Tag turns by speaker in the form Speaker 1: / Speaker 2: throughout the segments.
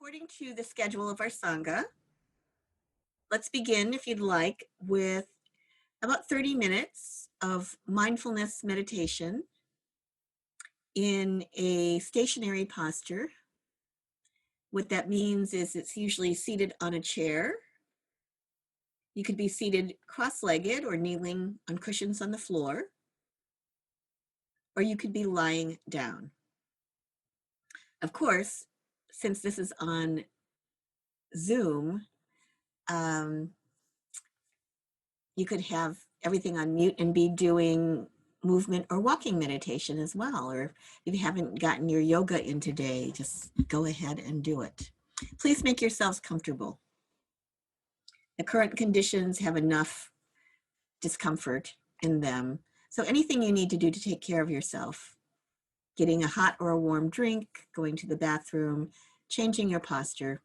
Speaker 1: According to the schedule of our Sangha, let's begin, if you'd like, with about 30 minutes of mindfulness meditation in a stationary posture. What that means is it's usually seated on a chair. You could be seated cross-legged or kneeling on cushions on the floor, or you could be lying down. Of course, since this is on Zoom, you could have everything on mute and be doing movement or walking meditation as well. Or if you haven't gotten your yoga in today, just go ahead and do it. Please make yourselves comfortable. The current conditions have enough discomfort in them. So anything you need to do to take care of yourself, getting a hot or a warm drink, going to the bathroom, changing your posture,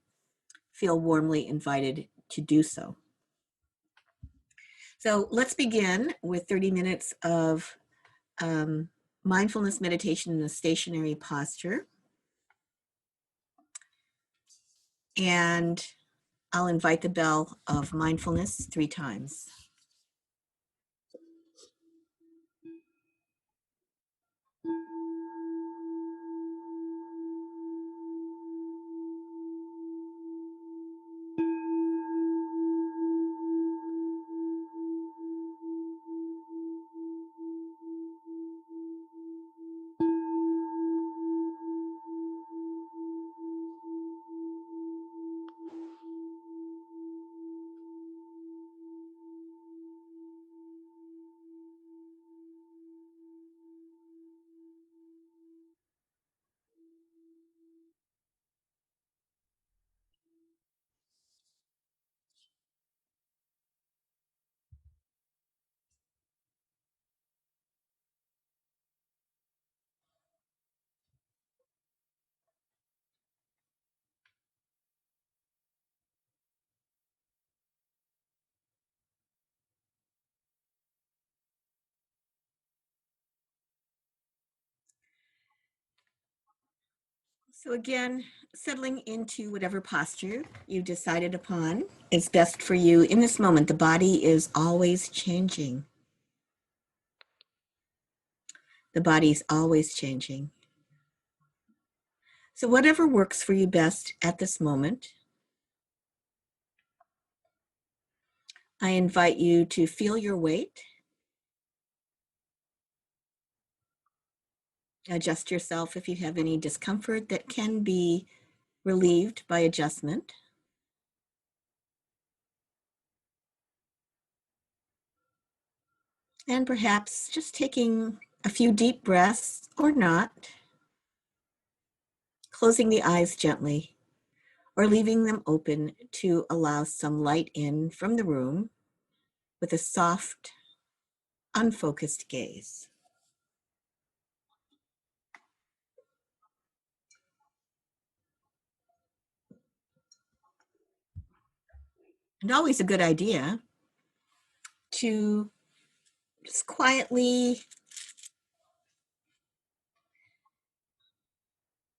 Speaker 1: feel warmly invited to do so. So let's begin with 30 minutes of mindfulness meditation in a stationary posture. And I'll invite the bell of mindfulness 3 times. So again, settling into whatever posture you've decided upon is best for you in this moment. The body is always changing. The body's always changing. So whatever works for you best at this moment, I invite you to feel your weight. Adjust yourself if you have any discomfort that can be relieved by adjustment. And perhaps just taking a few deep breaths or not, closing the eyes gently or leaving them open to allow some light in from the room with a soft, unfocused gaze. And always a good idea to just quietly,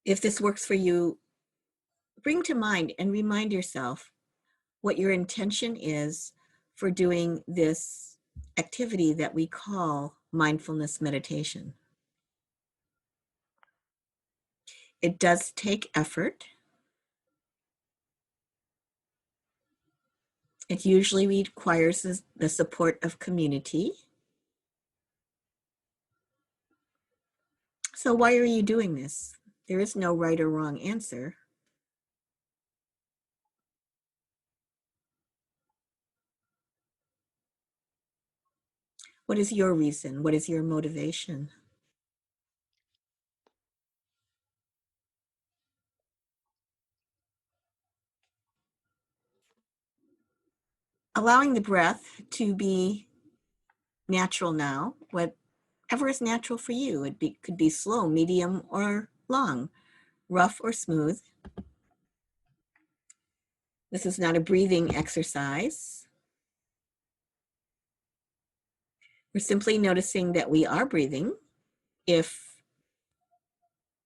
Speaker 1: if this works for you, bring to mind and remind yourself what your intention is for doing this activity that we call mindfulness meditation. It does take effort. It usually requires the support of community. So why are you doing this? There is no right or wrong answer. What is your reason? What is your motivation? Allowing the breath to be natural now, whatever is natural for you. It could be slow, medium, or long, rough or smooth. This is not a breathing exercise. We're simply noticing that we are breathing. If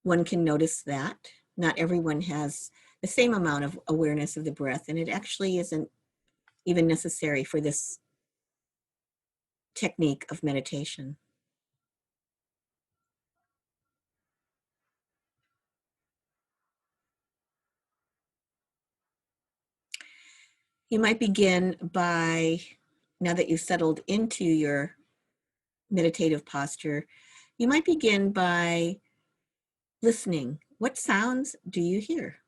Speaker 1: one can notice that, not everyone has the same amount of awareness of the breath, and it actually isn't even necessary for this technique of meditation. You might begin by, now that you've settled into your meditative posture, you might begin by listening. What sounds do you hear?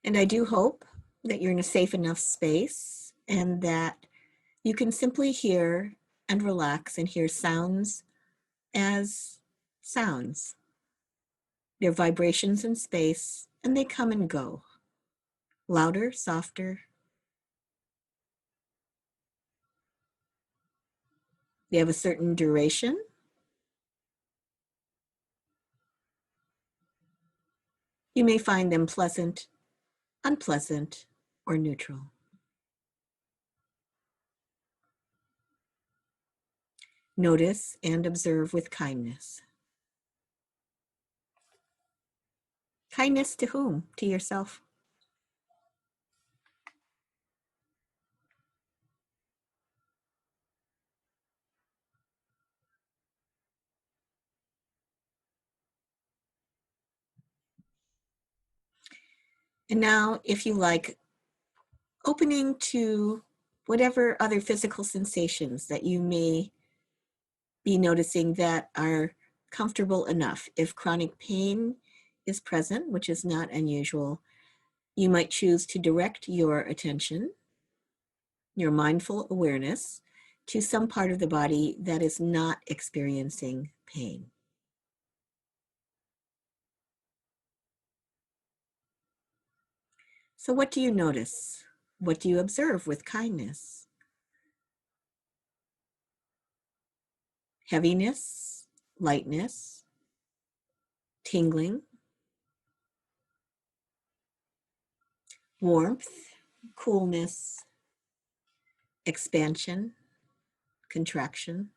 Speaker 1: And I do hope that you're in a safe enough space and that you can simply hear and relax and hear sounds as sounds. They're vibrations in space, and they come and go. Louder, softer. They have a certain duration. You may find them pleasant, unpleasant, or neutral. Notice and observe with kindness. Kindness to whom? To yourself. And now, if you like, opening to whatever other physical sensations that you may be noticing that are comfortable enough. If chronic pain is present, which is not unusual, you might choose to direct your attention, your mindful awareness, to some part of the body that is not experiencing pain. So what do you notice? What do you observe with kindness? Heaviness, lightness, tingling, warmth, coolness, expansion, contraction.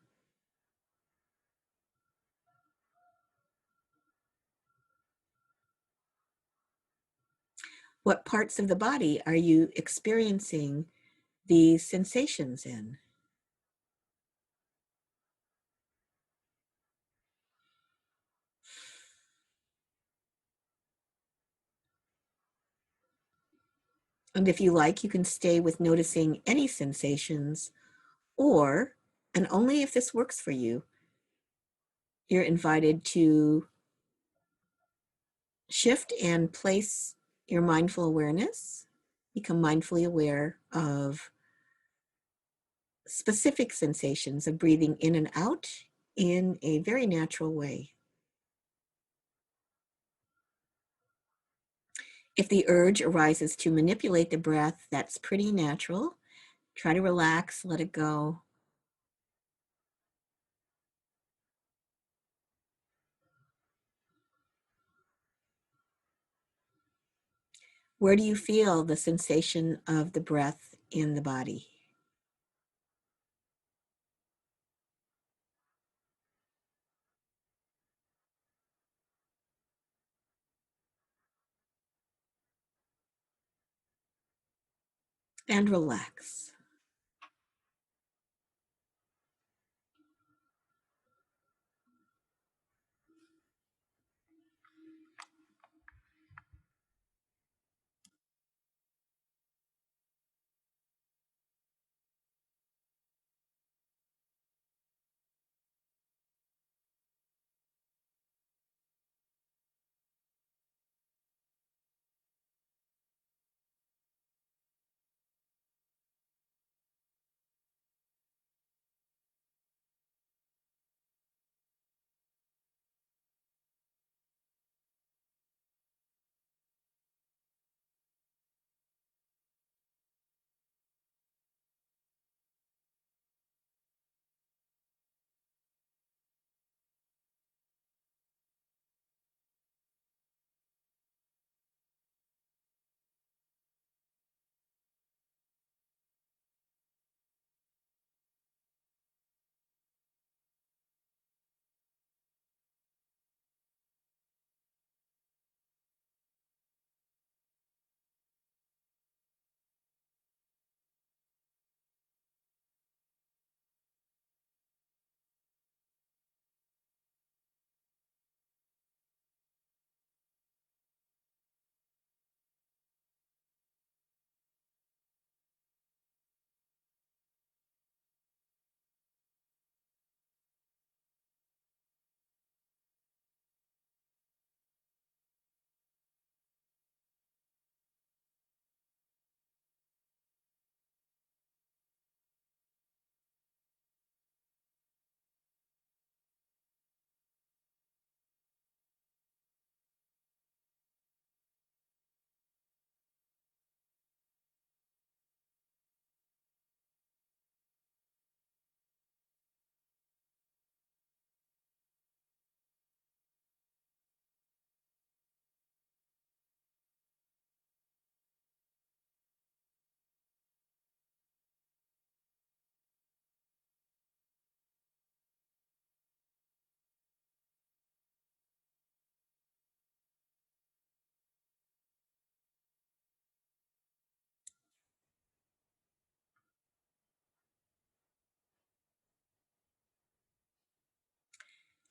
Speaker 1: What parts of the body are you experiencing these sensations in? And if you like, you can stay with noticing any sensations, or, and only if this works for you, you're invited to shift and place your mindful awareness, become mindfully aware of specific sensations of breathing in and out in a very natural way. If the urge arises to manipulate the breath, that's pretty natural. Try to relax, let it go. Where do you feel the sensation of the breath in the body? And relax.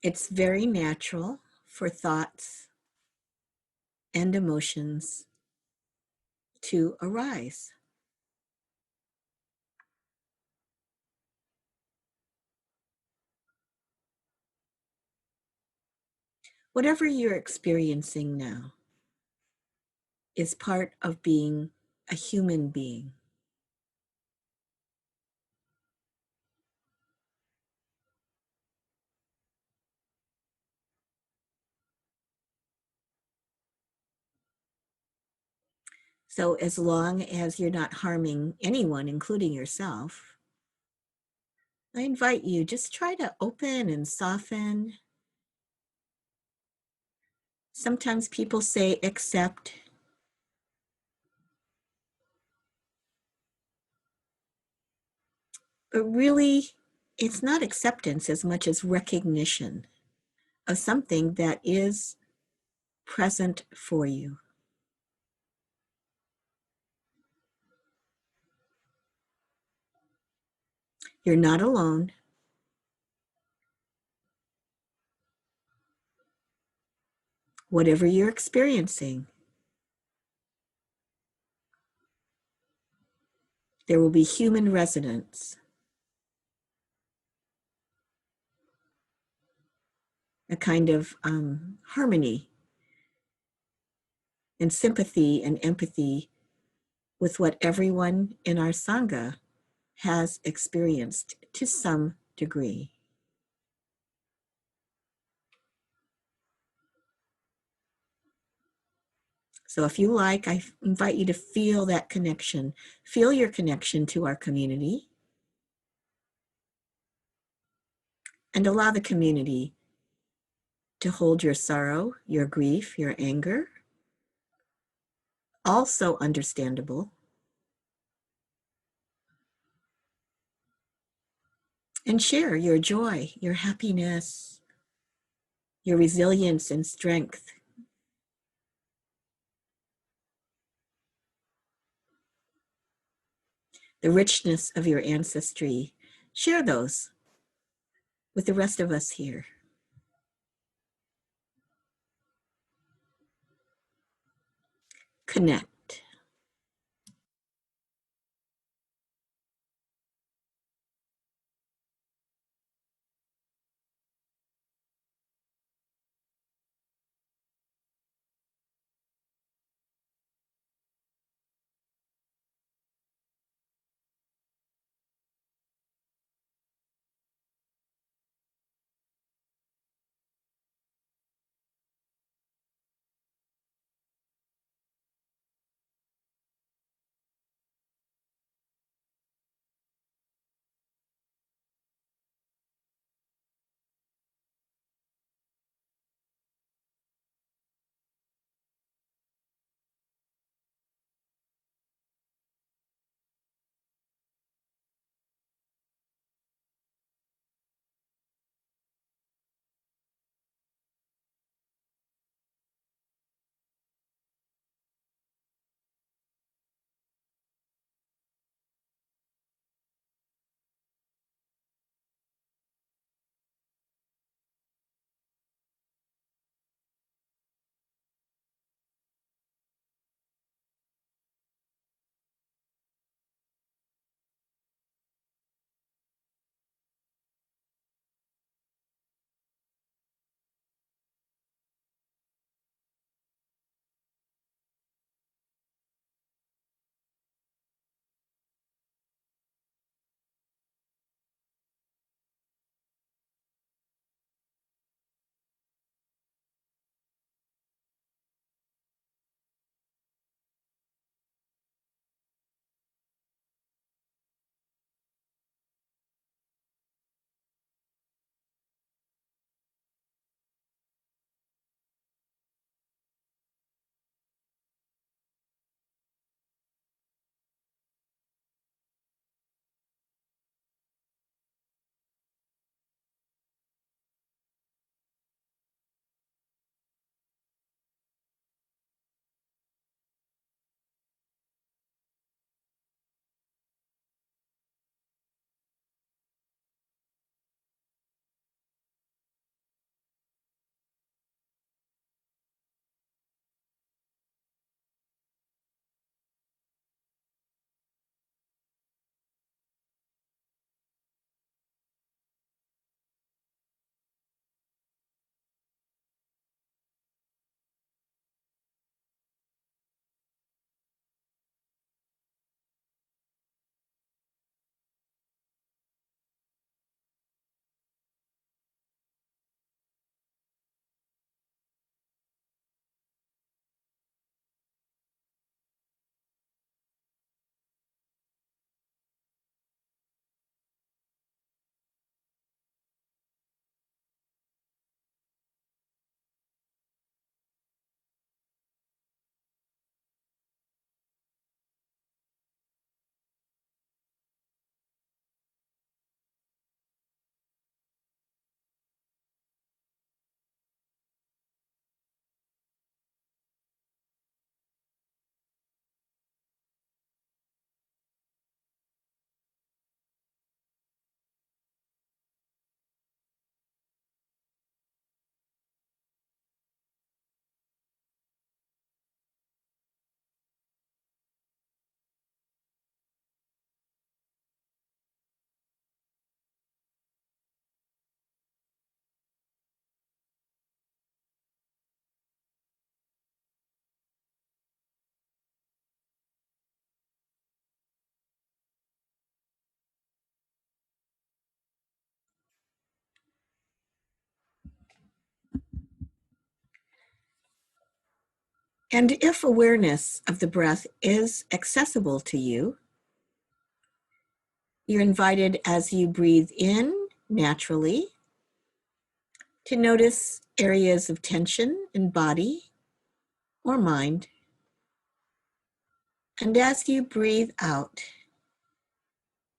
Speaker 1: It's very natural for thoughts and emotions to arise. Whatever you're experiencing now is part of being a human being. So as long as you're not harming anyone, including yourself, I invite you, just try to open and soften. Sometimes people say accept. But really, it's not acceptance as much as recognition of something that is present for you. You're not alone. Whatever you're experiencing, there will be human resonance, a kind of harmony and sympathy and empathy with what everyone in our Sangha has experienced to some degree. So if you like, I invite you to feel that connection. Feel your connection to our community, and allow the community to hold your sorrow, your grief, your anger, also understandable. And share your joy, your happiness, your resilience and strength. The richness of your ancestry. Share those with the rest of us here. Connect. And if awareness of the breath is accessible to you, you're invited as you breathe in naturally to notice areas of tension in body or mind. And as you breathe out,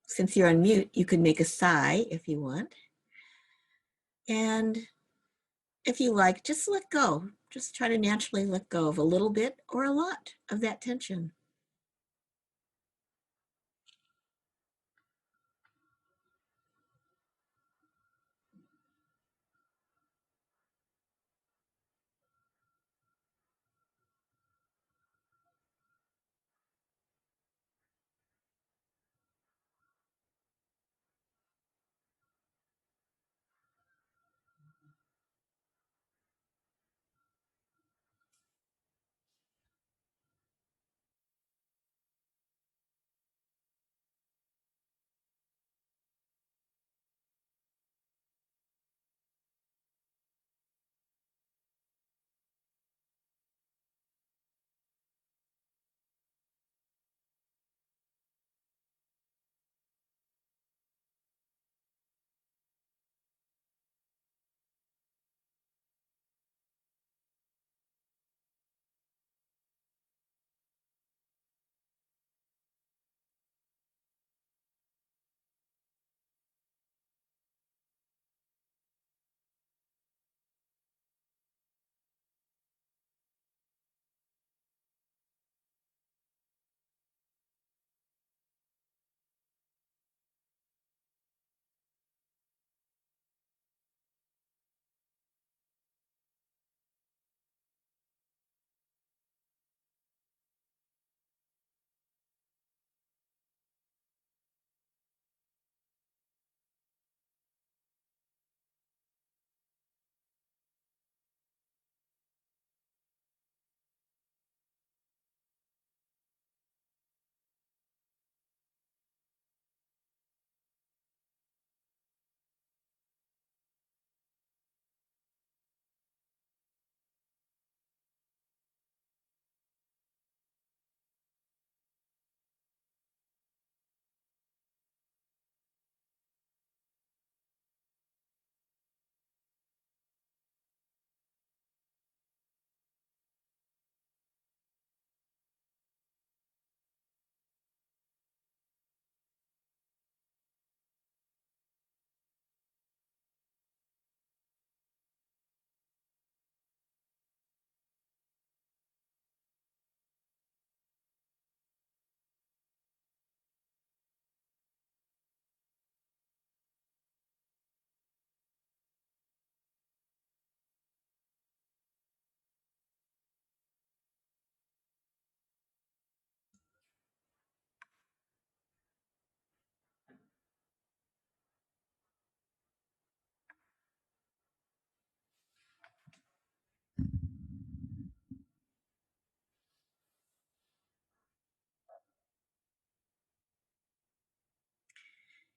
Speaker 1: since you're on mute, you can make a sigh if you want. And if you like, just let go. Just try to naturally let go of a little bit or a lot of that tension.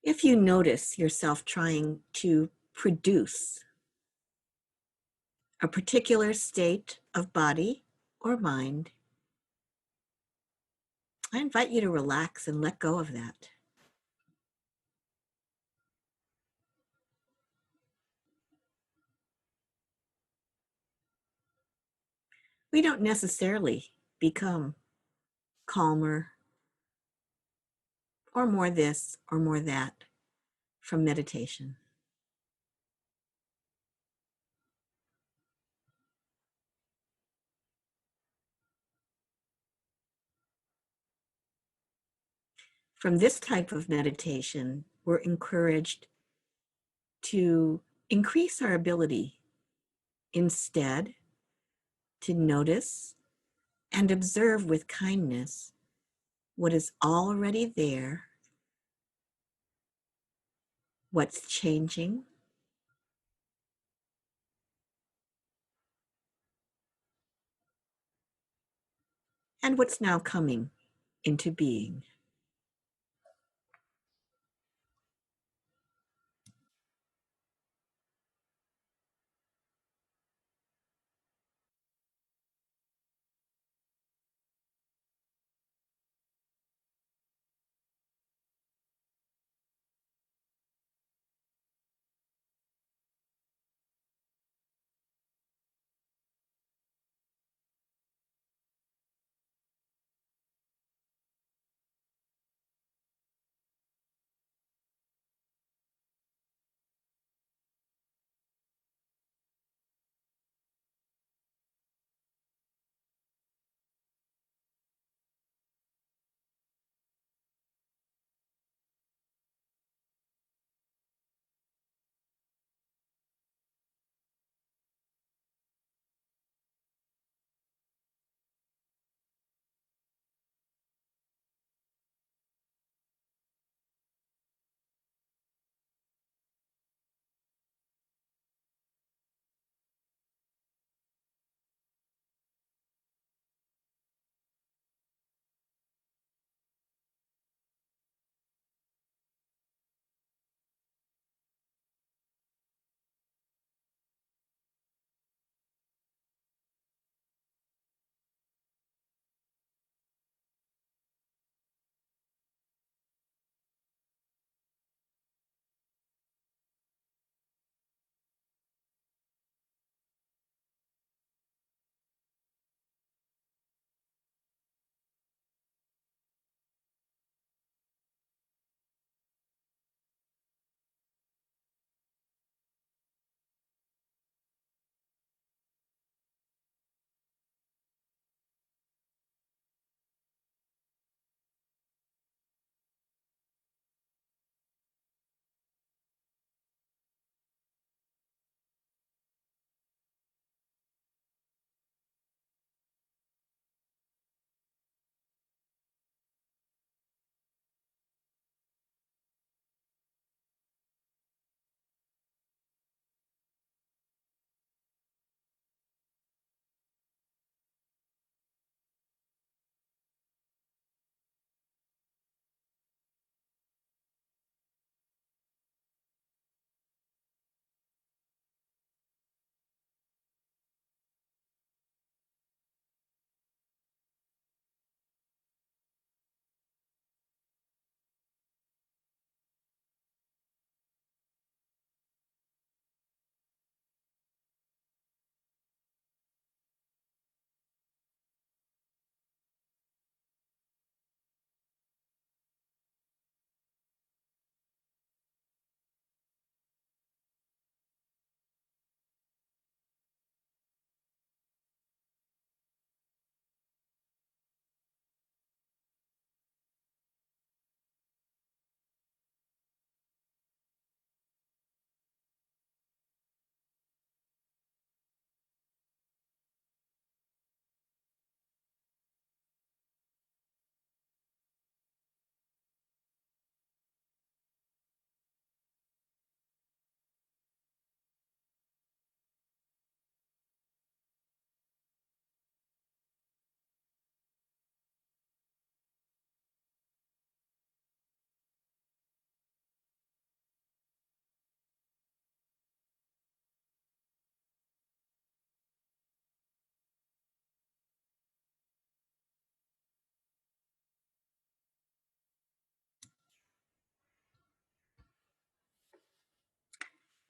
Speaker 1: If you notice yourself trying to produce a particular state of body or mind, I invite you to relax and let go of that. We don't necessarily become calmer or more this or more that from meditation. From this type of meditation, we're encouraged to increase our ability instead to notice and observe with kindness what is already there, what's changing, and what's now coming into being.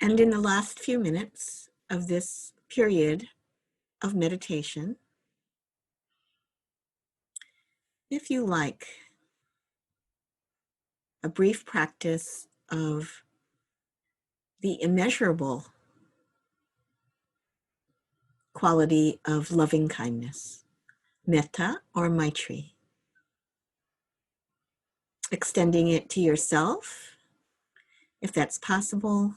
Speaker 1: And in the last few minutes of this period of meditation, if you like, a brief practice of the immeasurable quality of loving kindness, metta or maitri. Extending it to yourself, if that's possible.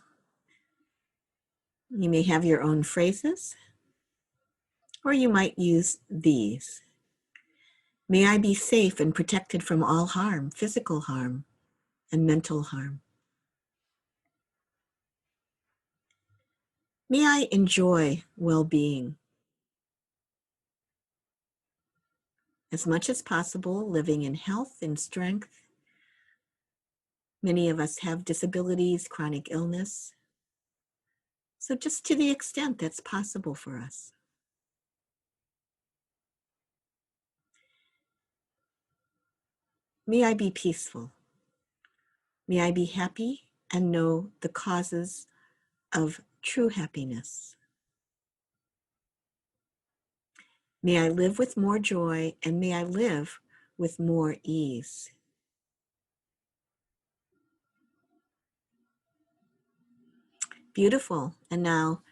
Speaker 1: You may have your own phrases, or you might use these. May I be safe and protected from all harm, physical harm and mental harm. May I enjoy well-being. As much as possible, living in health and strength. Many of us have disabilities, chronic illness. So just to the extent that's possible for us. May I be peaceful. May I be happy and know the causes of true happiness. May I live with more joy, and may I live with more ease. Beautiful. And now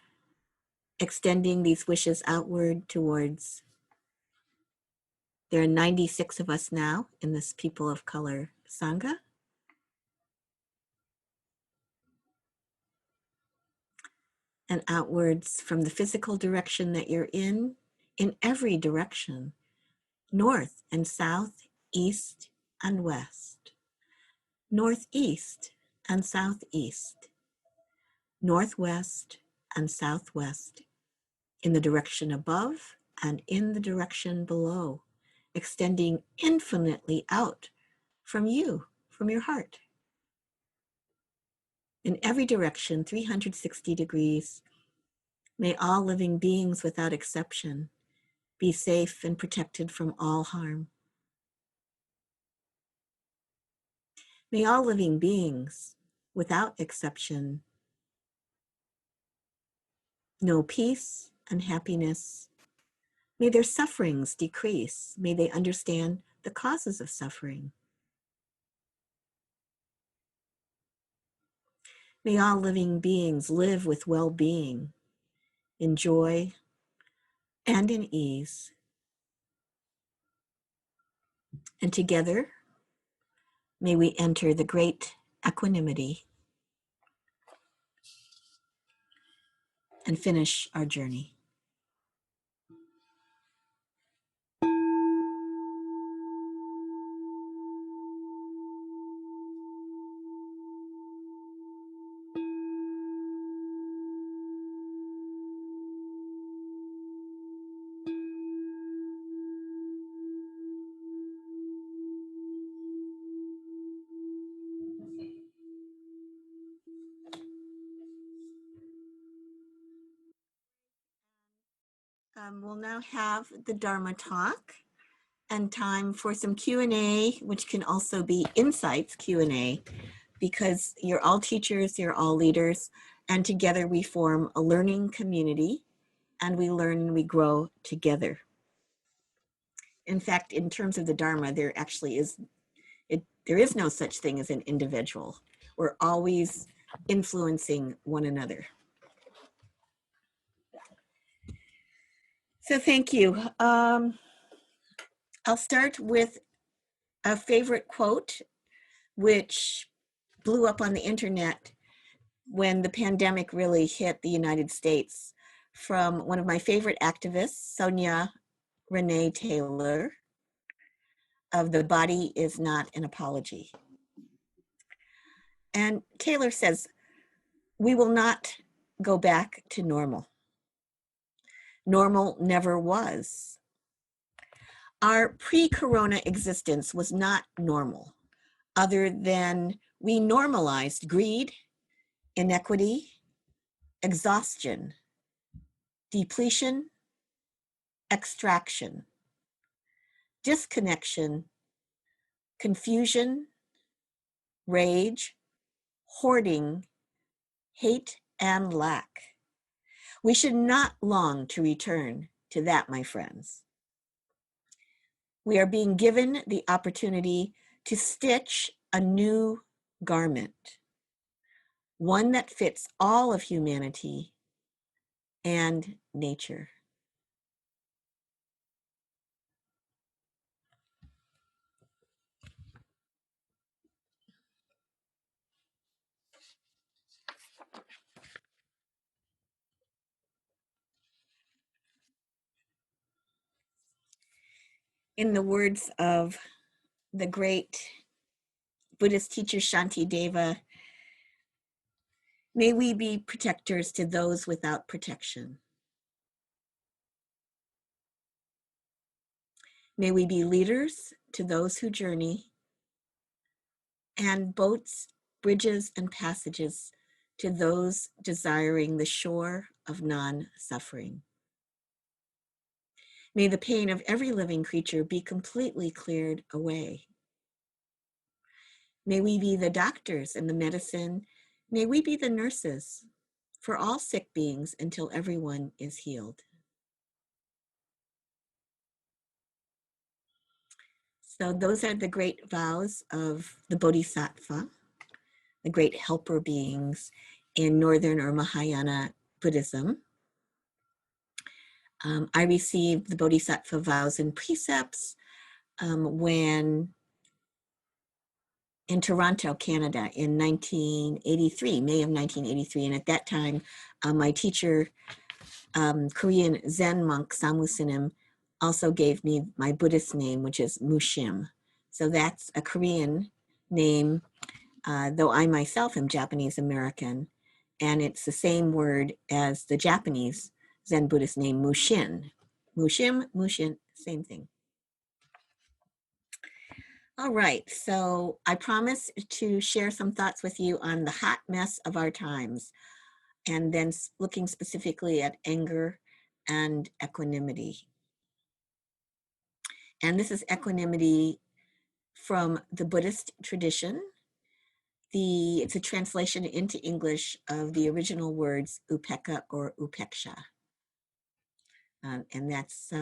Speaker 1: extending these wishes outward towards, there are 96 of us now in this People of Color Sangha. And outwards from the physical direction that you're in every direction, north and south, east and west, northeast and southeast, northwest and southwest, in the direction above and in the direction below, extending infinitely out from you, from your heart. In every direction, 360 degrees, may all living beings without exception be safe and protected from all harm. May all living beings without exception know peace and happiness. May their sufferings decrease. May they understand the causes of suffering. May all living beings live with well-being, in joy and in ease. And together, may we enter the great equanimity and finish our journey. We'll now have the Dharma Talk and time for some Q&A, which can also be insights Q&A, because you're all teachers, you're all leaders, and together we form a learning community, and we learn and we grow together. In fact, in terms of the Dharma, there is no such thing as an individual. We're always influencing one another. So thank you. I'll start with a favorite quote, which blew up on the internet when the pandemic really hit the United States, from one of my favorite activists, Sonia Renee Taylor, of The Body Is Not an Apology. And Taylor says, we will not go back to normal. Normal never was. Our pre-corona existence was not normal, other than we normalized greed, inequity, exhaustion, depletion, extraction, disconnection, confusion, rage, hoarding, hate, and lack. We should not long to return to that, my friends. We are being given the opportunity to stitch a new garment, one that fits all of humanity and nature. In the words of the great Buddhist teacher Shantideva, may we be protectors to those without protection. May we be leaders to those who journey, and boats, bridges, and passages to those desiring the shore of non-suffering. May the pain of every living creature be completely cleared away. May we be the doctors and the medicine. May we be the nurses for all sick beings until everyone is healed. So those are the great vows of the Bodhisattva, the great helper beings in Northern or Mahayana Buddhism. I received the Bodhisattva vows and precepts when in Toronto, Canada in 1983, May of 1983. And at that time, my teacher, Korean Zen monk Samu Sinim, also gave me my Buddhist name, which is Mushim. So that's a Korean name, though I myself am Japanese American. And it's the same word as the Japanese Zen Buddhist name, Mushin. Mushim, Mushin, same thing. All right, so I promise to share some thoughts with you on the hot mess of our times, and then looking specifically at anger and equanimity. And this is equanimity from the Buddhist tradition. It's a translation into English of the original words upekkha or upeksha. And that's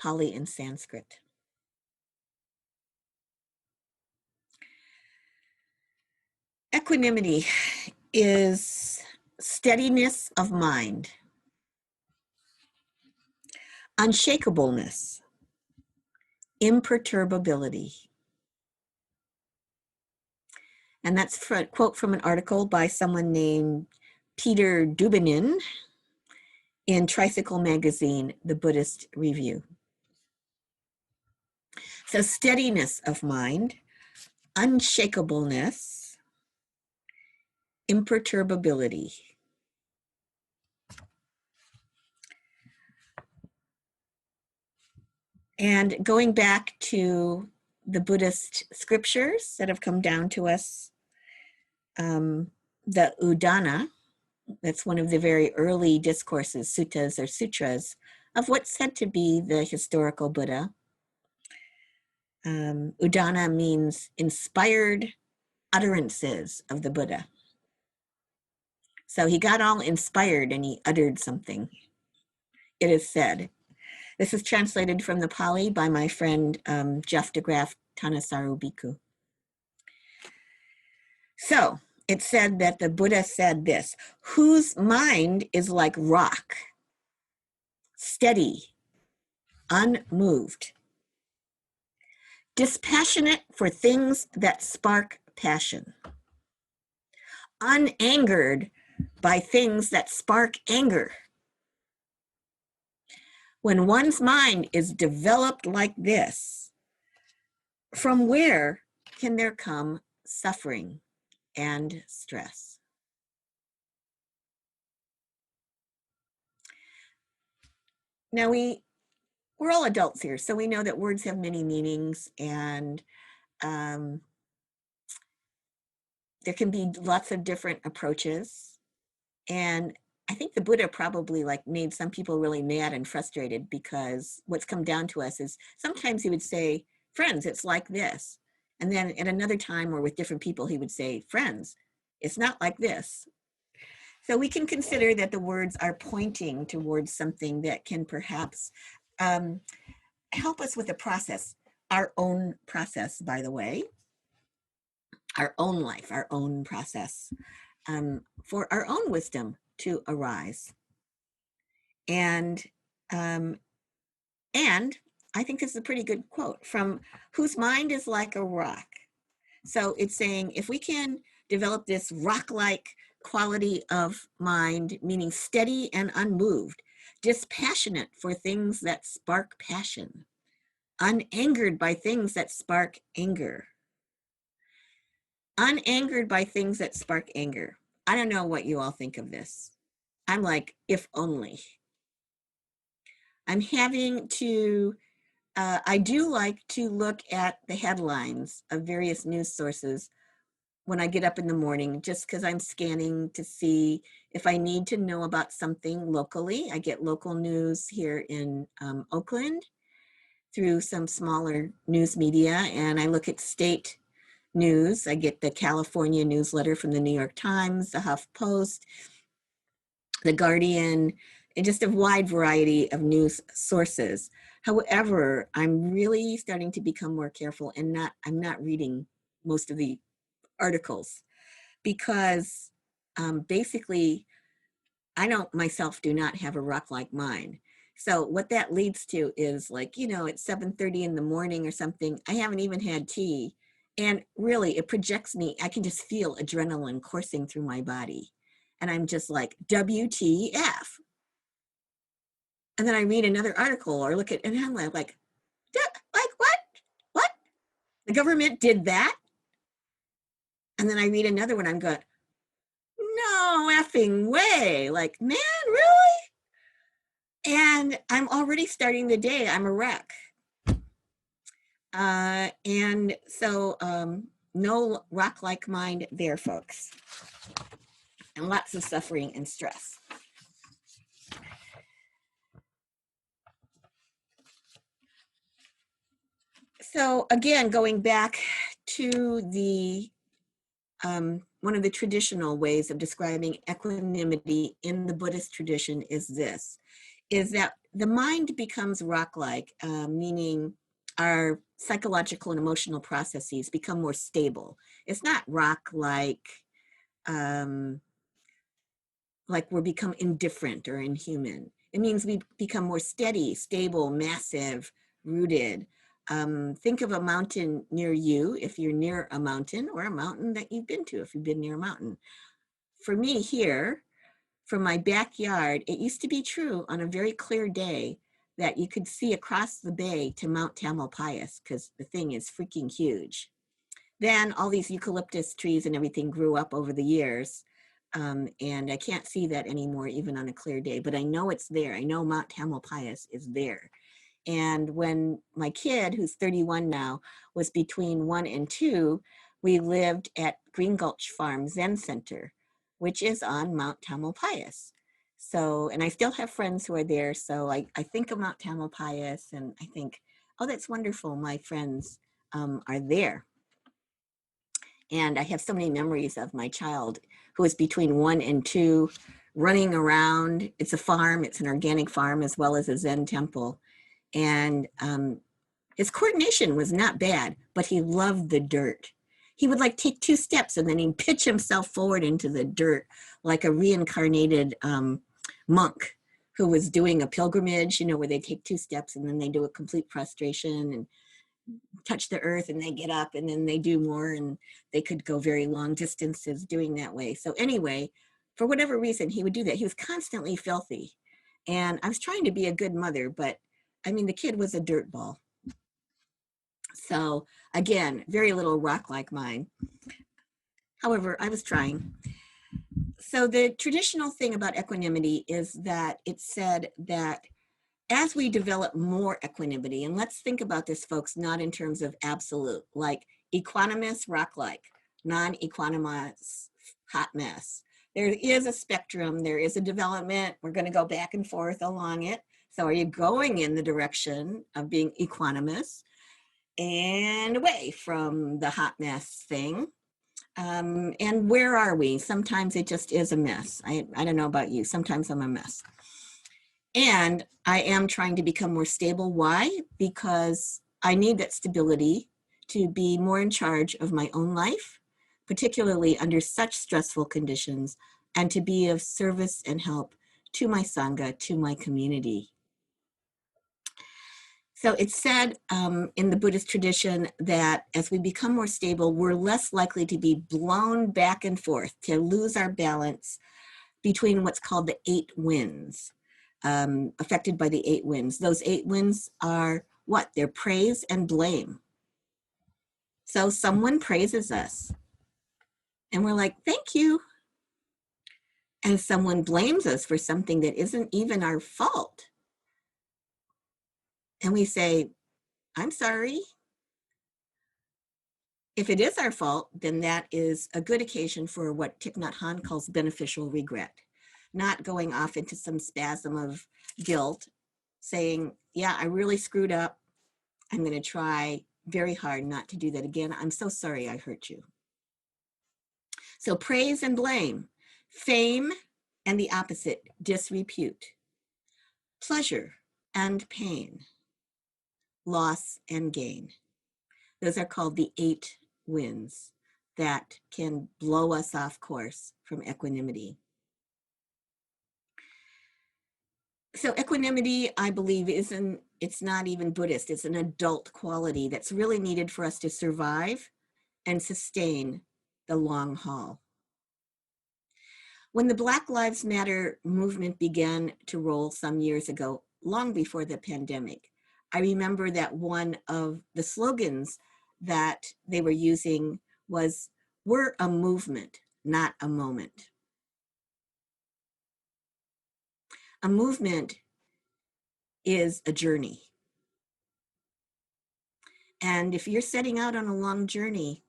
Speaker 1: Pali and Sanskrit. Equanimity is steadiness of mind, unshakableness, imperturbability. And that's a quote from an article by someone named Peter Dubinin in Tricycle Magazine, the Buddhist Review. So steadiness of mind, unshakableness, imperturbability. And going back to the Buddhist scriptures that have come down to us, the Udāna, that's one of the very early discourses, suttas or sutras, of what's said to be the historical Buddha. Udāna means inspired utterances of the Buddha. So he got all inspired and he uttered something, it is said. This is translated from the Pali by my friend Jeff DeGraff Tanasaru Bhikkhu. So it said that the Buddha said this, whose mind is like rock, steady, unmoved, dispassionate for things that spark passion, unangered by things that spark anger. When one's mind is developed like this, from where can there come suffering and stress? Now we're all adults here, so we know that words have many meanings, and there can be lots of different approaches. And I think the Buddha probably made some people really mad and frustrated, because what's come down to us is sometimes he would say, friends, it's like this. And then at another time or with different people, he would say, friends, it's not like this. So we can consider that the words are pointing towards something that can perhaps help us with the process, our own process, by the way, our own life, our own process, for our own wisdom to arise. And I think this is a pretty good quote from whose mind is like a rock. So it's saying if we can develop this rock-like quality of mind, meaning steady and unmoved, dispassionate for things that spark passion, unangered by things that spark anger, unangered by things that spark anger. I don't know what you all think of this. I'm like, if only. I'm having to, I do like to look at the headlines of various news sources when I get up in the morning, just because I'm scanning to see if I need to know about something locally. I get local news here in Oakland through some smaller news media, and I look at state news. I get the California newsletter from the New York Times, the HuffPost, the Guardian, and just a wide variety of news sources. However, I'm really starting to become more careful and I'm not reading most of the articles because basically I myself do not have a rock-like mind. So what that leads to is like, at 7:30 in the morning or something, I haven't even had tea. And really it projects me. I can just feel adrenaline coursing through my body. And I'm just like, WTF. And then I read another article or look at, and I'm like, what? What? The government did that? And then I read another one, I'm going, no effing way. Like, man, really? And I'm already starting the day. I'm a wreck. And so no rock-like mind there, folks. And lots of suffering and stress. So again, going back to the one of the traditional ways of describing equanimity in the Buddhist tradition is that the mind becomes rock-like, meaning our psychological and emotional processes become more stable. It's not rock-like, like we become indifferent or inhuman. It means we become more steady, stable, massive, rooted. Think of a mountain near you if you're near a mountain, or a mountain that you've been to if you've been near a mountain. For me here, from my backyard, it used to be true on a very clear day that you could see across the bay to Mount Tamalpais because the thing is freaking huge. Then all these eucalyptus trees and everything grew up over the years. And I can't see that anymore, even on a clear day, but I know it's there. I know Mount Tamalpais is there. And when my kid, who's 31 now, was between 1 and 2, we lived at Green Gulch Farm Zen Center, which is on Mount Tamalpais. So, and I still have friends who are there. So I think of Mount Tamalpais and I think, oh, that's wonderful. My friends are there. And I have so many memories of my child who was between 1 and 2 running around. It's a farm, it's an organic farm as well as a Zen temple. And his coordination was not bad, but he loved the dirt. He would like take 2 steps and then he'd pitch himself forward into the dirt like a reincarnated monk who was doing a pilgrimage, where they take 2 steps and then they do a complete prostration and touch the earth and they get up and then they do more, and they could go very long distances doing that way. So anyway, for whatever reason, he would do that. He was constantly filthy. And I was trying to be a good mother, but I mean, the kid was a dirt ball. So again, very little rock-like mind. However, I was trying. So the traditional thing about equanimity is that it's said that as we develop more equanimity, and let's think about this, folks, not in terms of absolute, like equanimous, rock-like, non-equanimous, hot mess. There is a spectrum, there is a development. We're going to go back and forth along it. So are you going in the direction of being equanimous and away from the hot mess thing? And where are we? Sometimes it just is a mess. I don't know about you. Sometimes I'm a mess. And I am trying to become more stable. Why? Because I need that stability to be more in charge of my own life, particularly under such stressful conditions, and to be of service and help to my Sangha, to my community. So it's said in the Buddhist tradition that as we become more stable, we're less likely to be blown back and forth, to lose our balance between what's called the 8 winds, affected by the 8 winds. Those 8 winds are what? They're praise and blame. So someone praises us and we're like, thank you. And someone blames us for something that isn't even our fault. And we say, I'm sorry. If it is our fault, then that is a good occasion for what Thich Nhat Hanh calls beneficial regret, not going off into some spasm of guilt, saying, yeah, I really screwed up. I'm going to try very hard not to do that again. I'm so sorry I hurt you. So praise and blame, fame and the opposite, disrepute, pleasure and pain, loss and gain. Those are called the 8 winds that can blow us off course from equanimity. So equanimity, I believe, it's not even Buddhist. It's an adult quality that's really needed for us to survive and sustain the long haul. When the Black Lives Matter movement began to roll some years ago, long before the pandemic, I remember that one of the slogans that they were using was, "We're a movement, not a moment." A movement is a journey. And if you're setting out on a long journey,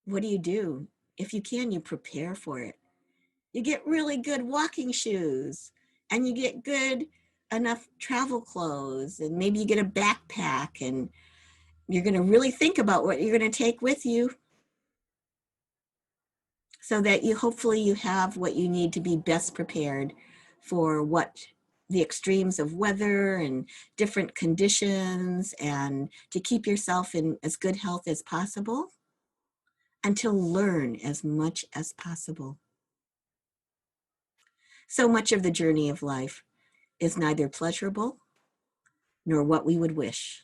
Speaker 1: what do? If you can, you prepare for it. You get really good walking shoes, and you get good enough travel clothes, and maybe you get a backpack, and you're going to really think about what you're going to take with you so that hopefully you have what you need to be best prepared for what the extremes of weather and different conditions, and to keep yourself in as good health as possible, and to learn as much as possible. So much of the journey of life is neither pleasurable nor what we would wish.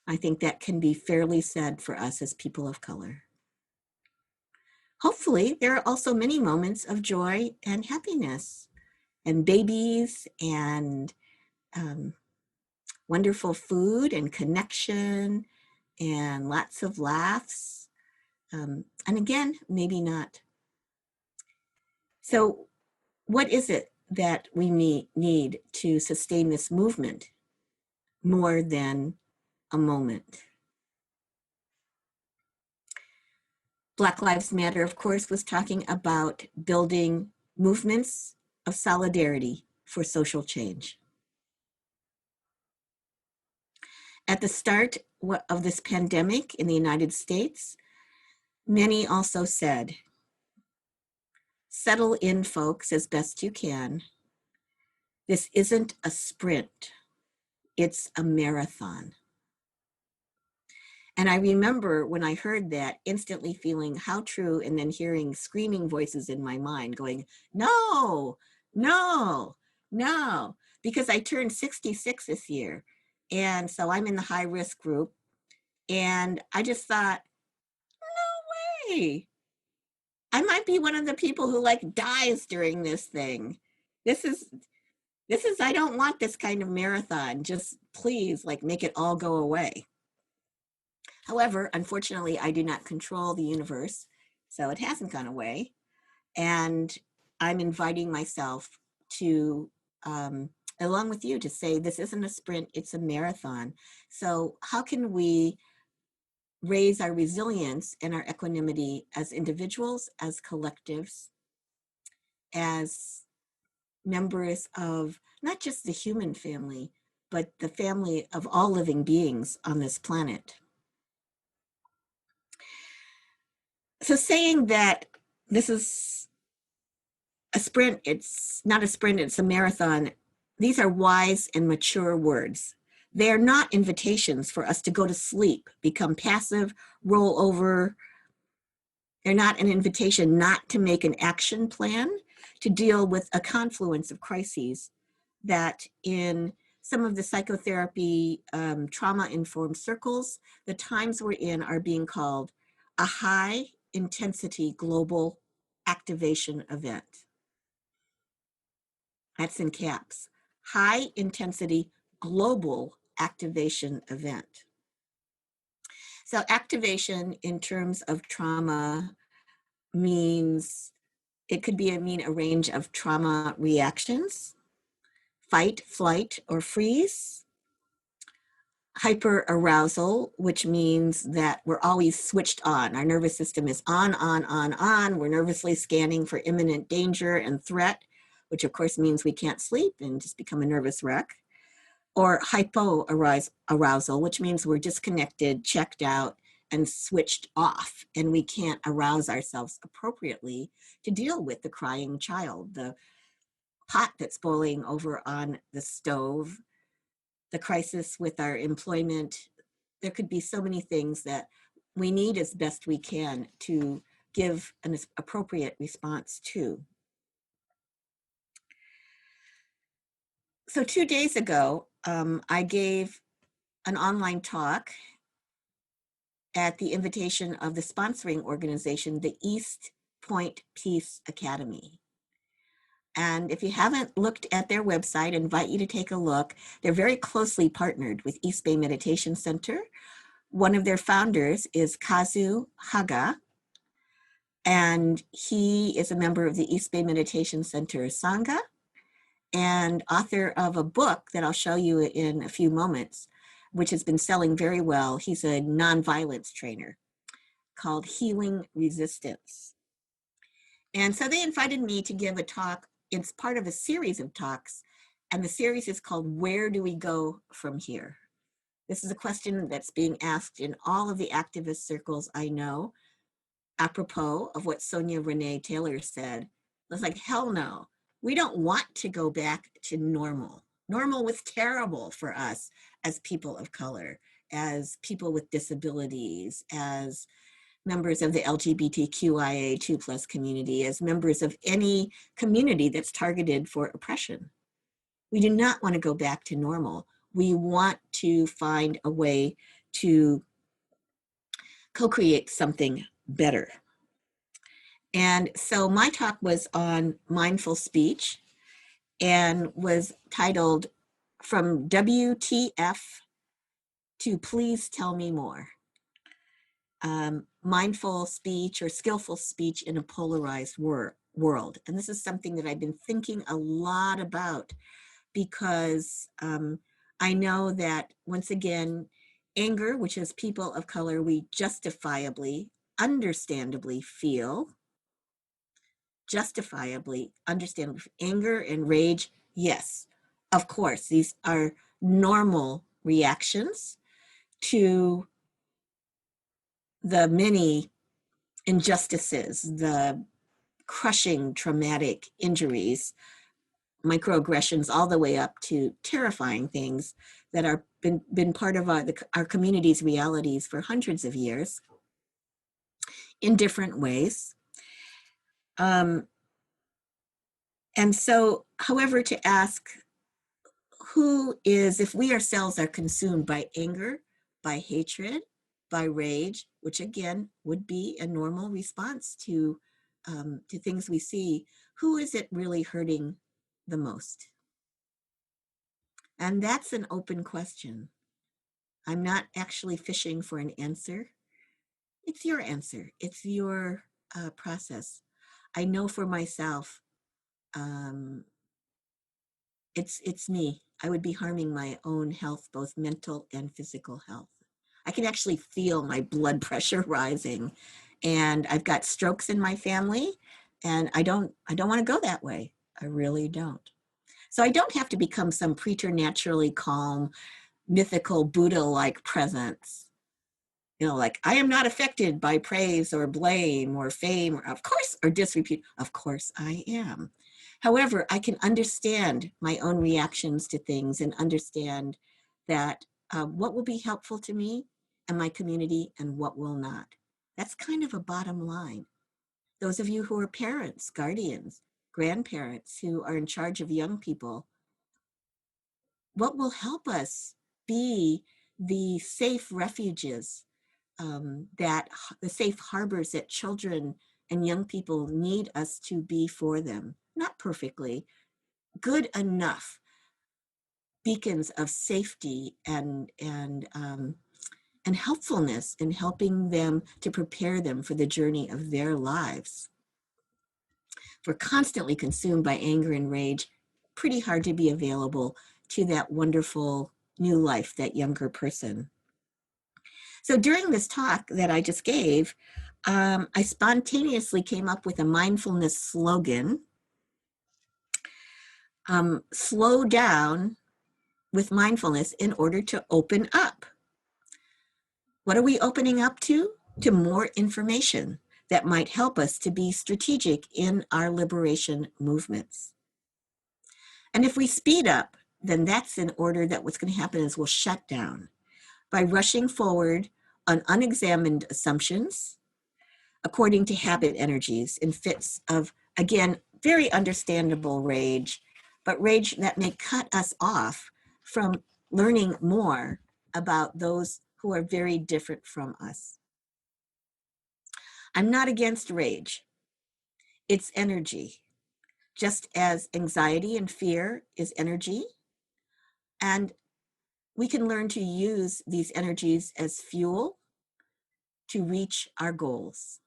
Speaker 1: I think that can be fairly said for us as people of color. Hopefully, there are also many moments of joy and happiness, and babies, and wonderful food and connection, and lots of laughs. And again, maybe not. So what is it that we need to sustain this movement more than a moment? Black Lives Matter, of course, was talking about building movements of solidarity for social change. At the start of this pandemic in the United States, many also said, settle in, folks, as best you can. This isn't a sprint, it's a marathon. And I remember when I heard that, instantly feeling how true, and then hearing screaming voices in my mind going, no, no, no, because I turned 66 this year. And so I'm in the high risk group. And I just thought, no way. I might be one of the people who dies during this thing. This is, I don't want this kind of marathon. Just please, make it all go away. However, unfortunately, I do not control the universe, so it hasn't gone away. And I'm inviting myself to, along with you, to say this isn't a sprint, it's a marathon. So how can we raise our resilience and our equanimity as individuals, as collectives, as members of not just the human family, but the family of all living beings on this planet? So saying that this is a sprint, it's not a sprint, it's a marathon. These are wise and mature words. They are not invitations for us to go to sleep, become passive, roll over. They're not an invitation not to make an action plan to deal with a confluence of crises that in some of the psychotherapy trauma-informed circles, the times we're in are being called a high intensity global activation event. That's in caps. High intensity global activation event. So activation in terms of trauma means, it could mean a range of trauma reactions: fight, flight, or freeze; hyperarousal, which means that we're always switched on. Our nervous system is on. We're nervously scanning for imminent danger and threat, which of course means we can't sleep and just become a nervous wreck. Or hypoarousal, which means we're disconnected, checked out, and switched off, and we can't arouse ourselves appropriately to deal with the crying child, the pot that's boiling over on the stove, the crisis with our employment. There could be so many things that we need as best we can to give an appropriate response to. So 2 days ago, I gave an online talk at the invitation of the sponsoring organization, the East Point Peace Academy. And if you haven't looked at their website, I invite you to take a look. They're very closely partnered with East Bay Meditation Center. One of their founders is Kazu Haga, and he is a member of the East Bay Meditation Center Sangha and author of a book that I'll show you in a few moments, which has been selling very well. He's a nonviolence trainer, called Healing Resistance. And so they invited me to give a talk. It's part of a series of talks, and the series is called Where Do We Go From Here? This is a question that's being asked in all of the activist circles I know, apropos of what Sonia Renee Taylor said. It was like, hell no, we don't want to go back to normal. Normal was terrible for us as people of color, as people with disabilities, as members of the LGBTQIA2+ community, as members of any community that's targeted for oppression. We do not want to go back to normal. We want to find a way to co-create something better. And so my talk was on mindful speech and was titled From WTF to Please Tell Me More. Mindful speech or skillful speech in a polarized world. And this is something that I've been thinking a lot about, because I know that, once again, anger, which as people of color we justifiably, understandably feel, anger and rage, yes, of course, these are normal reactions to the many injustices, the crushing traumatic injuries, microaggressions, all the way up to terrifying things that are been part of our community's realities for hundreds of years in different ways. And so, however, to ask who is, if we ourselves are consumed by anger, by hatred, by rage, which again would be a normal response to things we see, who is it really hurting the most? And that's an open question. I'm not actually fishing for an answer. It's your answer. It's your process. I know for myself, it's me. I would be harming my own health, both mental and physical health. I can actually feel my blood pressure rising, and I've got strokes in my family, and I don't want to go that way. I really don't. So I don't have to become some preternaturally calm, mythical Buddha-like presence. like, I am not affected by praise or blame or fame, or disrepute. Of course I am. However, I can understand my own reactions to things and understand that what will be helpful to me and my community and what will not. That's kind of a bottom line. Those of you who are parents, guardians, grandparents who are in charge of young people, what will help us be the safe refuges, that the safe harbors that children and young people need us to be for them? Not perfectly, good enough beacons of safety and helpfulness in helping them to prepare them for the journey of their lives. If we're constantly consumed by anger and rage, pretty hard to be available to that wonderful new life, that younger person. So during this talk that I just gave, I spontaneously came up with a mindfulness slogan: slow down with mindfulness in order to open up. What are we opening up to? To more information that might help us to be strategic in our liberation movements. And if we speed up, then that's in order that what's going to happen is we'll shut down by rushing forward on unexamined assumptions, according to habit energies in fits of, again, very understandable rage, but rage that may cut us off from learning more about those who are very different from us. I'm not against rage. It's energy, just as anxiety and fear is energy. And we can learn to use these energies as fuel to reach our goals.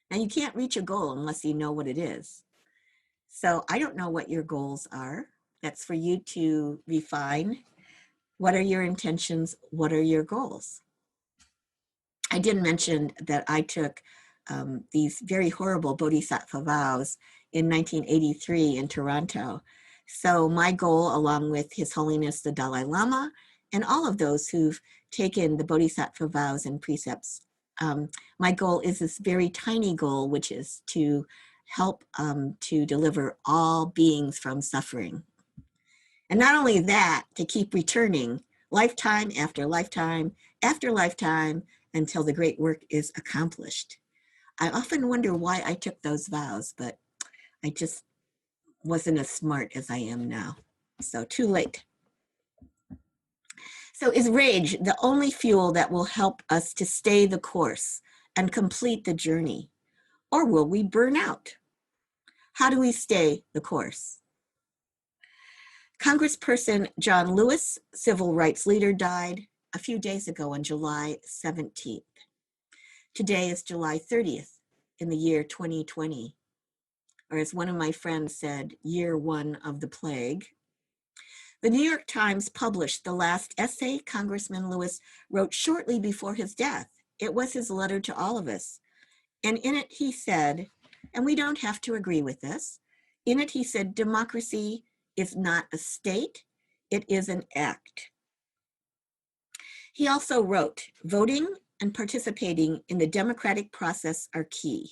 Speaker 1: Now, you can't reach a goal unless you know what it is. So I don't know what your goals are. That's for you to refine. What are your intentions? What are your goals? I did mention that I took these very horrible bodhisattva vows in 1983 in Toronto. So my goal, along with His Holiness the Dalai Lama and all of those who've taken the bodhisattva vows and precepts, my goal is this very tiny goal, which is to help to deliver all beings from suffering. And not only that, to keep returning lifetime after lifetime after lifetime until the great work is accomplished. I often wonder why I took those vows, but I just wasn't as smart as I am now. So too late. So is rage the only fuel that will help us to stay the course and complete the journey? Or will we burn out? How do we stay the course? Congressperson John Lewis, civil rights leader, died a few days ago on July 17th. Today is July 30th in the year 2020, or as one of my friends said, year one of the plague. The New York Times published the last essay Congressman Lewis wrote shortly before his death. It was his letter to all of us. And in it he said, and we don't have to agree with this, in it he said, democracy is not a state, it is an act. He also wrote, voting and participating in the democratic process are key.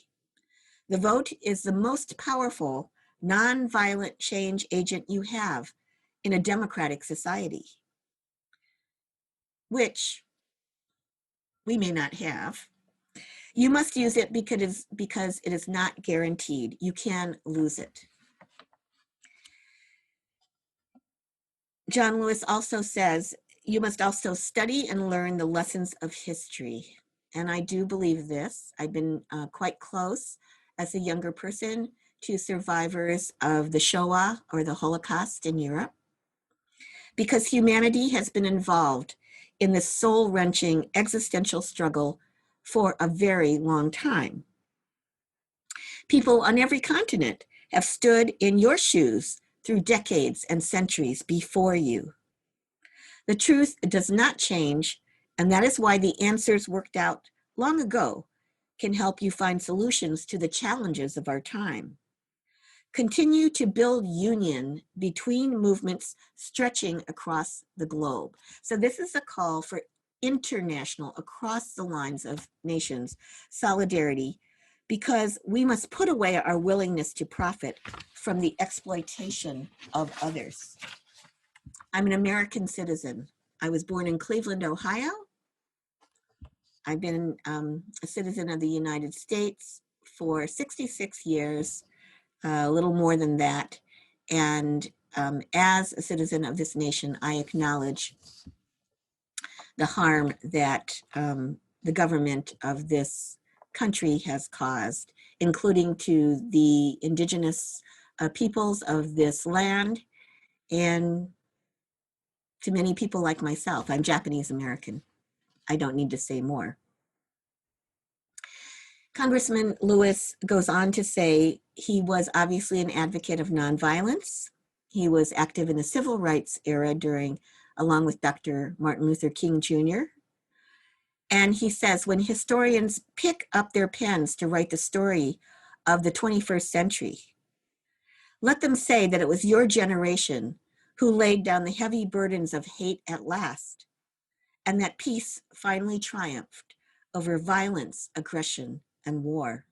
Speaker 1: The vote is the most powerful, non-violent change agent you have in a democratic society, which we may not have. You must use it because it is not guaranteed. You can lose it. John Lewis also says, you must also study and learn the lessons of history. And I do believe this. I've been quite close as a younger person to survivors of the Shoah or the Holocaust in Europe, because humanity has been involved in this soul-wrenching existential struggle for a very long time. People on every continent have stood in your shoes through decades and centuries before you. The truth does not change, and that is why the answers worked out long ago can help you find solutions to the challenges of our time. Continue to build union between movements stretching across the globe. So this is a call for international, across the lines of nations, solidarity, because we must put away our willingness to profit from the exploitation of others. I'm an American citizen. I was born in Cleveland, Ohio. I've been a citizen of the United States for 66 years, a little more than that. And as a citizen of this nation, I acknowledge the harm that the government of this country has caused, including to the indigenous peoples of this land and to many people like myself. I'm Japanese American. I don't need to say more. Congressman Lewis goes on to say he was obviously an advocate of nonviolence. He was active in the civil rights era along with Dr. Martin Luther King Jr. And he says, when historians pick up their pens to write the story of the 21st century, let them say that it was your generation who laid down the heavy burdens of hate at last, and that peace finally triumphed over violence, aggression, and war.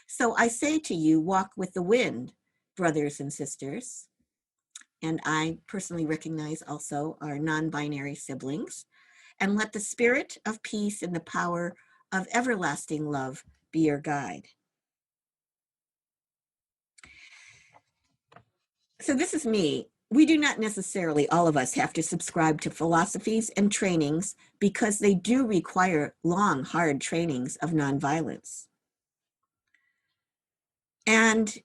Speaker 1: So I say to you, walk with the wind, brothers and sisters. And I personally recognize also our non-binary siblings. And let the spirit of peace and the power of everlasting love be your guide. So this is me. We do not necessarily, all of us, have to subscribe to philosophies and trainings because they do require long, hard trainings of nonviolence. And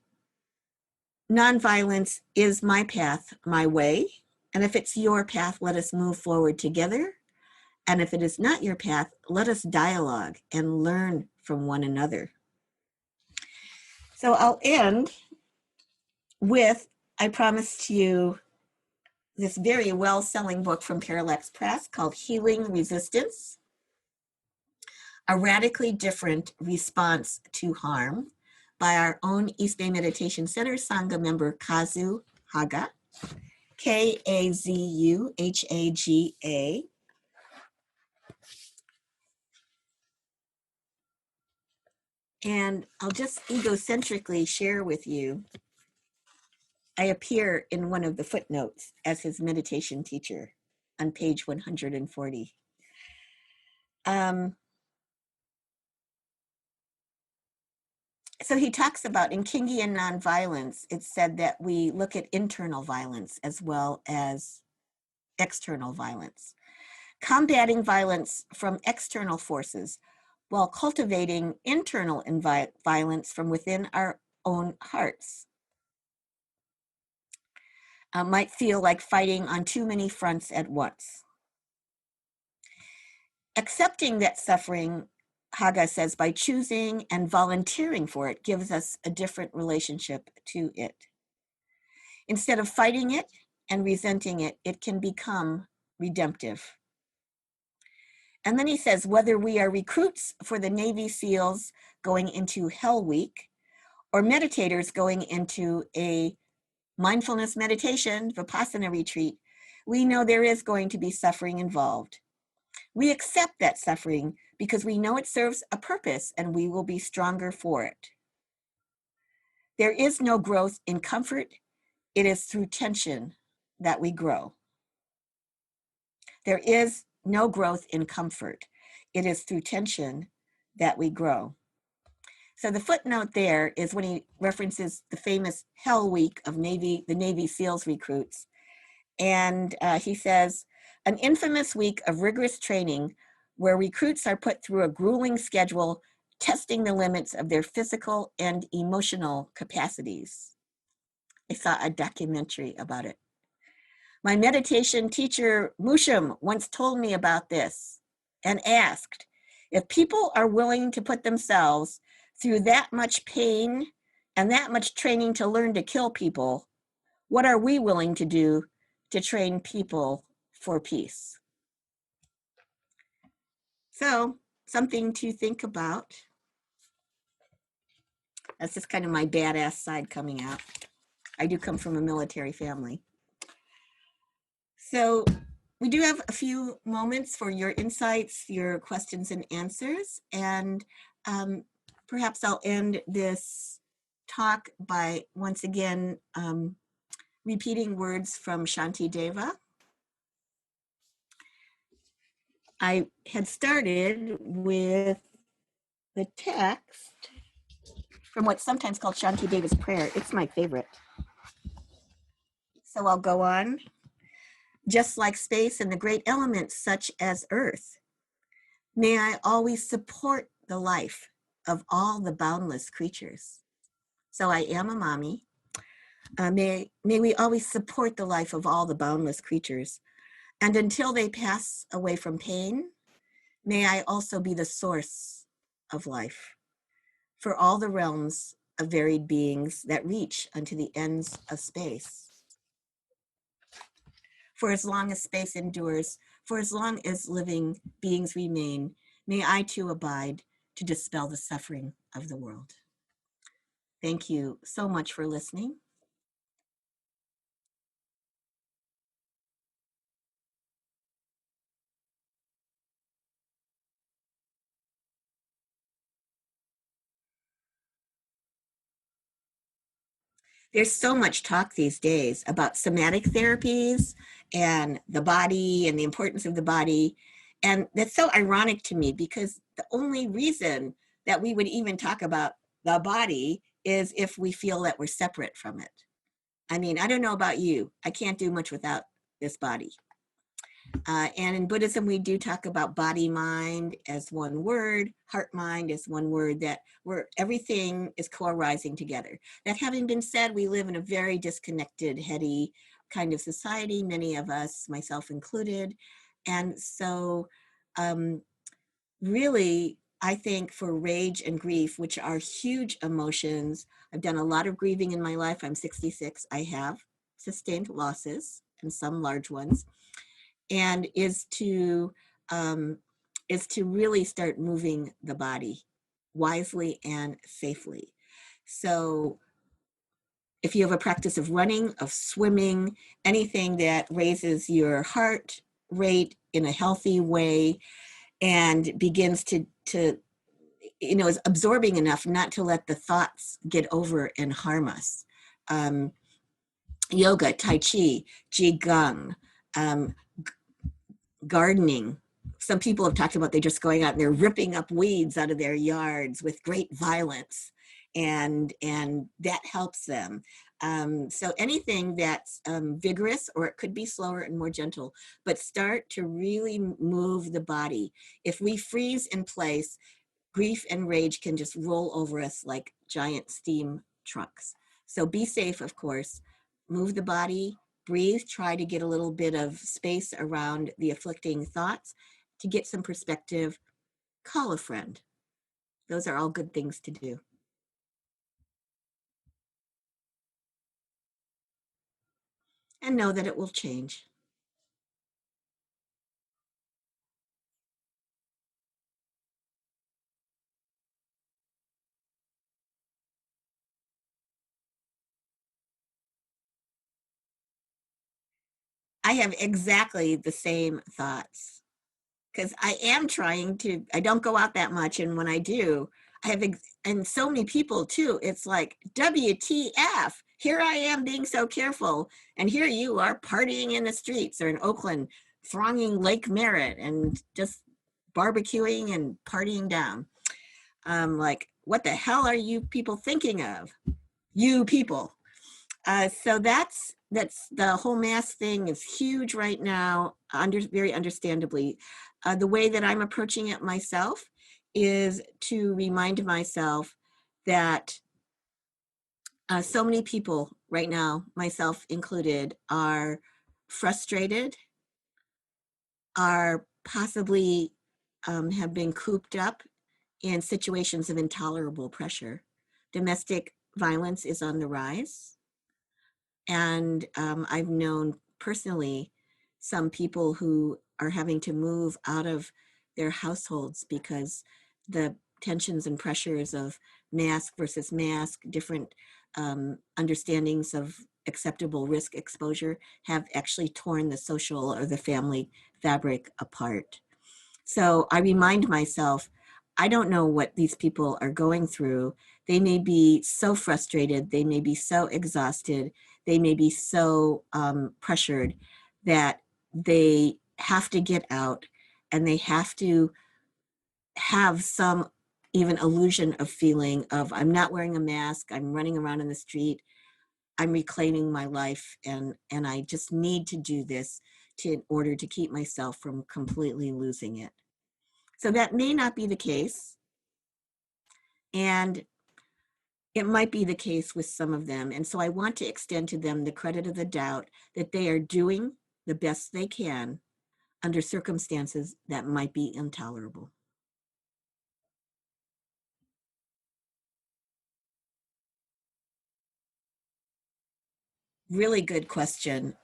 Speaker 1: nonviolence is my path, my way. And if it's your path, let us move forward together. And if it is not your path, let us dialogue and learn from one another. So I'll end with, I promised you this very well-selling book from Parallax Press called Healing Resistance, A Radically Different Response to Harm, by our own East Bay Meditation Center Sangha member Kazu Haga, Kazuhaga. And I'll just egocentrically share with you, I appear in one of the footnotes as his meditation teacher on page 140. So he talks about in Kingian nonviolence, it's said that we look at internal violence as well as external violence, combating violence from external forces while cultivating internal violence from within our own hearts. Might feel like fighting on too many fronts at once. Accepting that suffering, Haga says, by choosing and volunteering for it gives us a different relationship to it. Instead of fighting it and resenting it, it can become redemptive. And then he says, whether we are recruits for the Navy SEALs going into Hell Week or meditators going into a mindfulness meditation, Vipassana retreat, we know there is going to be suffering involved. We accept that suffering because we know it serves a purpose and we will be stronger for it. There is no growth in comfort. It is through tension that we grow. There is no growth in comfort. It is through tension that we grow. So the footnote there is when he references the famous Hell Week of the Navy SEALs recruits. And he says, an infamous week of rigorous training where recruits are put through a grueling schedule, testing the limits of their physical and emotional capacities. I saw a documentary about it. My meditation teacher, Mushim, once told me about this and asked, if people are willing to put themselves through that much pain and that much training to learn to kill people, what are we willing to do to train people for peace? So, something to think about. That's just kind of my badass side coming out. I do come from a military family. So, we do have a few moments for your insights, your questions and answers, and perhaps I'll end this talk by once again repeating words from Shantideva. I had started with the text from what's sometimes called Shantideva's prayer. It's my favorite. So I'll go on. Just like space and the great elements such as earth, may I always support the life of all the boundless creatures. So I am a mommy. May we always support the life of all the boundless creatures. And until they pass away from pain, may I also be the source of life for all the realms of varied beings that reach unto the ends of space. For as long as space endures, for as long as living beings remain, may I too abide to dispel the suffering of the world. Thank you so much for listening. There's so much talk these days about somatic therapies and the body and the importance of the body. And that's so ironic to me because the only reason that we would even talk about the body is if we feel that we're separate from it. I mean, I don't know about you. I can't do much without this body. And in Buddhism, we do talk about body mind as one word, heart mind as one word, that where everything is co-arising together. That having been said, we live in a very disconnected, heady kind of society, many of us, myself included. And so really, I think for rage and grief, which are huge emotions, I've done a lot of grieving in my life. I'm 66. I have sustained losses and some large ones. And is to really start moving the body wisely and safely. So if you have a practice of running, of swimming, anything that raises your heart rate in a healthy way and begins to is absorbing enough not to let the thoughts get over and harm us. Yoga, Tai Chi, Qigong, gardening. Some people have talked about they're just going out and they're ripping up weeds out of their yards with great violence, and that helps them. So anything that's vigorous, or it could be slower and more gentle, but start to really move the body. If we freeze in place, grief and rage can just roll over us like giant steam trucks. So be safe, of course. Move the body, breathe, try to get a little bit of space around the afflicting thoughts. To get some perspective, call a friend. Those are all good things to do. And know that it will change. I have exactly the same thoughts because I am trying to, I don't go out that much. And when I do, I have, and so many people too, it's like, WTF, here I am being so careful. And here you are partying in the streets, or in Oakland, thronging Lake Merritt and just barbecuing and partying down. Like, what the hell are you people thinking of? You people. So that's the whole mass thing is huge right now, very understandably. The way that I'm approaching it myself is to remind myself that so many people right now, myself included, are frustrated, are possibly have been cooped up in situations of intolerable pressure. Domestic violence is on the rise. And I've known personally some people who are having to move out of their households because the tensions and pressures of mask versus mask, different understandings of acceptable risk exposure have actually torn the social or the family fabric apart. So I remind myself, I don't know what these people are going through. They may be so frustrated, they may be so exhausted, they may be so pressured that they have to get out and they have to have some even illusion of feeling of, I'm not wearing a mask, I'm running around in the street, I'm reclaiming my life, and I just need to do this in order to keep myself from completely losing it. So that may not be the case, and it might be the case with some of them. And so I want to extend to them the credit of the doubt that they are doing the best they can under circumstances that might be intolerable. Really good question.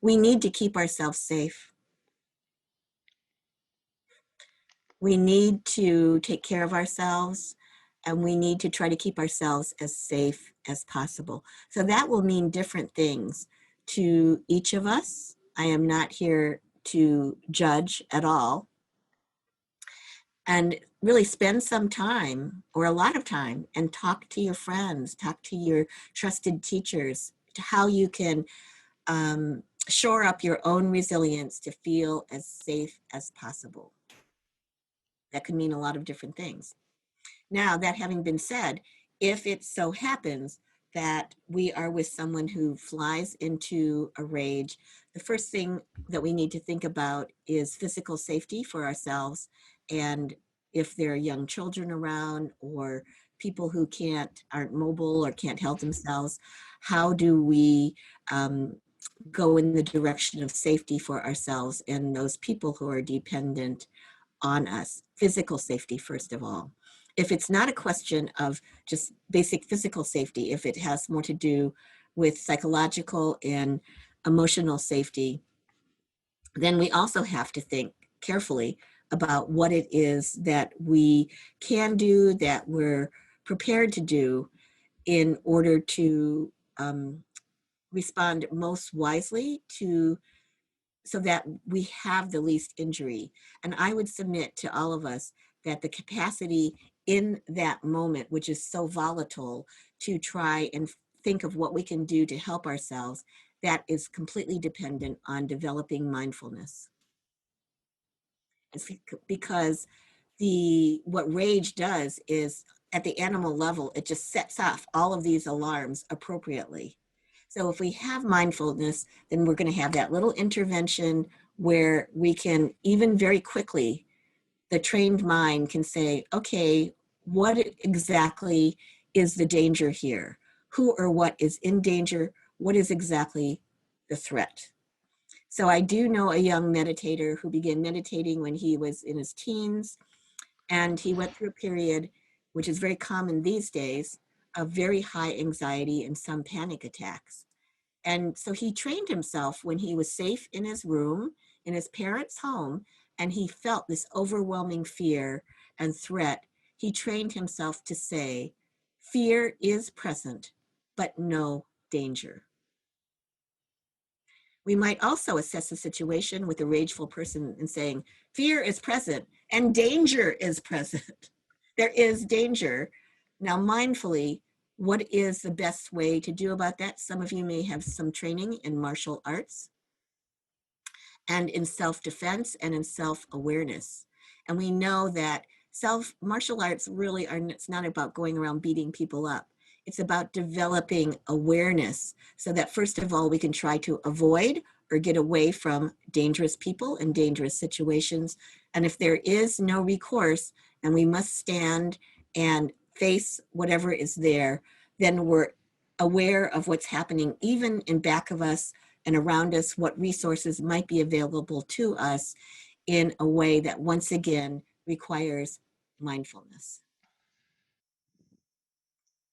Speaker 1: We need to keep ourselves safe. We need to take care of ourselves, and we need to try to keep ourselves as safe as possible. So that will mean different things to each of us. I am not here to judge at all. And really spend some time, or a lot of time, and talk to your friends, talk to your trusted teachers, to how you can shore up your own resilience to feel as safe as possible. That could mean a lot of different things. Now, that having been said, if it so happens that we are with someone who flies into a rage, the first thing that we need to think about is physical safety for ourselves. And if there are young children around or people who aren't mobile or can't help themselves, how do we go in the direction of safety for ourselves and those people who are dependent on us? Physical safety, first of all. If it's not a question of just basic physical safety, if it has more to do with psychological and emotional safety, then we also have to think carefully about what it is that we can do, that we're prepared to do in order to respond most wisely to, so that we have the least injury. And I would submit to all of us that the capacity in that moment, which is so volatile, to try and think of what we can do to help ourselves, that is completely dependent on developing mindfulness. It's because what rage does is, at the animal level, it just sets off all of these alarms appropriately. So if we have mindfulness, then we're going to have that little intervention where we can, even very quickly, the trained mind can say, okay, what exactly is the danger here? Who or what is in danger? What is exactly the threat? So I do know a young meditator who began meditating when he was in his teens, and he went through a period, which is very common these days, of very high anxiety and some panic attacks. And so he trained himself when he was safe in his room, in his parents' home, and he felt this overwhelming fear and threat. He trained himself to say, fear is present, but no danger. We might also assess the situation with a rageful person and saying, fear is present and danger is present. There is danger. Now, mindfully, what is the best way to do about that? Some of you may have some training in martial arts and in self-defense and in self-awareness. And we know that martial arts really it's not about going around beating people up. It's about developing awareness so that, first of all, we can try to avoid or get away from dangerous people and dangerous situations. And if there is no recourse and we must stand and face whatever is there, then we're aware of what's happening even in back of us and around us, what resources might be available to us in a way that, once again, requires mindfulness.